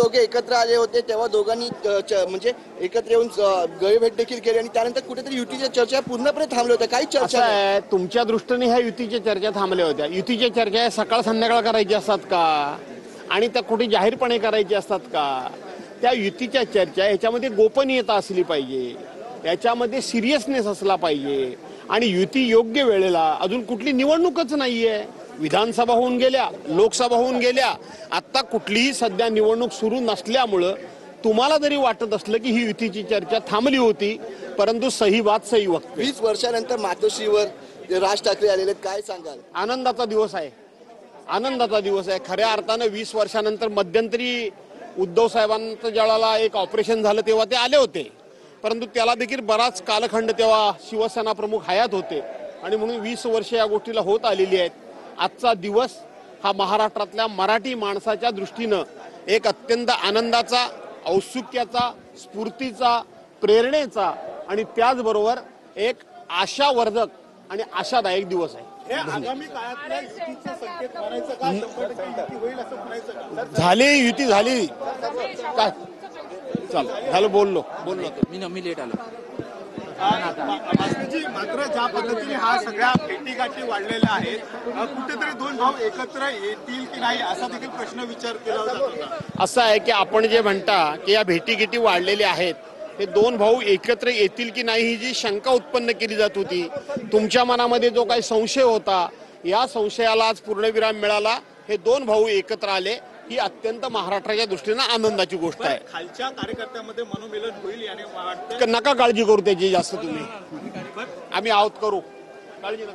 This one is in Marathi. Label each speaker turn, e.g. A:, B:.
A: दोघे एकत्र आले होते तेव्हा दोघांनी म्हणजे एकत्र येऊन गळेभेट देखील केली आणि त्यानंतर कुठेतरी युतीच्या चर्चा पूर्णपणे थांबल्या होत्या. काही चर्चा
B: आहे तुमच्या दृष्टीने ह्या युतीच्या चर्चा थांबल्या होत्या. युतीच्या चर्चा सकाळ संध्याकाळ करायची असतात का आणि त्या कुठे जाहीरपणे करायची असतात का? त्या युतीच्या चर्चा ह्याच्यामध्ये गोपनीयता असली पाहिजे, याच्यामध्ये सिरियसनेस असला पाहिजे आणि युती योग्य वेळेला. अजून कुठली निवडणूकच नाहीये. विधानसभा होऊन गेल्या, लोकसभा होऊन गेल्या, आता कुठलीही सध्या निवडणूक सुरू नसल्यामुळं तुम्हाला जरी वाटत असलं की ही युतीची चर्चा थांबली होती, परंतु सही बात सही वक्त.
A: 20 वर्षानंतर मातोश्रीवर राज ठाकरे आलेले आहेत, काय सांगाल?
B: आनंदाचा दिवस आहे, आनंदाचा दिवस आहे. खऱ्या अर्थानं 20 वर्षानंतर मध्यंतरी उद्धव साहेबांचं ज्यावेळेला एक ऑपरेशन झालं तेव्हा ते आले होते, परंतु त्याला देखील बराच कालखंड तेव्हा शिवसेना प्रमुख हयात होते आणि म्हणून 20 वर्ष या गोष्टीला होत आलेली आहेत. आजचा दिवस हा महाराष्ट्रातल्या मराठी माणसाच्या दृष्टीनं एक अत्यंत आनंदाचा, औत्सुक्याचा, स्फूर्तीचा, प्रेरणेचा आणि त्याचबरोबर एक आशावर्धक आणि आशादायक दिवस आहे. झाली युती झाली काय झालं बोललो
C: मी लेट आलो.
D: मात्र ज्या पद्धतीने हा सगळ्या भेटीगाठी वाढलेल्या आहेत, कुठेतरी दोन भाऊ एकत्र येतील की नाही असा देखील प्रश्न विचार केला जात होता.
B: असं आहे की आपण जे म्हणता की या भेटीगाठी वाढलेल्या आहेत, हे दोन भाऊ एकत्र येतील की नाही ही जी शंका उत्पन्न केली जात होती, तुमच्या मनामध्ये जो काही संशय होता, या संशयाला आज पूर्णविराम मिळाला. हे दोन भाऊ एकत्र आले ही अत्यंत महाराष्ट्राच्या दृष्टीनं आनंदाची गोष्ट आहे.
D: खालच्या कार्यकर्त्यांमध्ये मनोमिलन होईल याने वाटतं.
B: नका काळजी करू त्याची जास्त तुम्ही, आम्ही आहोत, करू काळजी नका.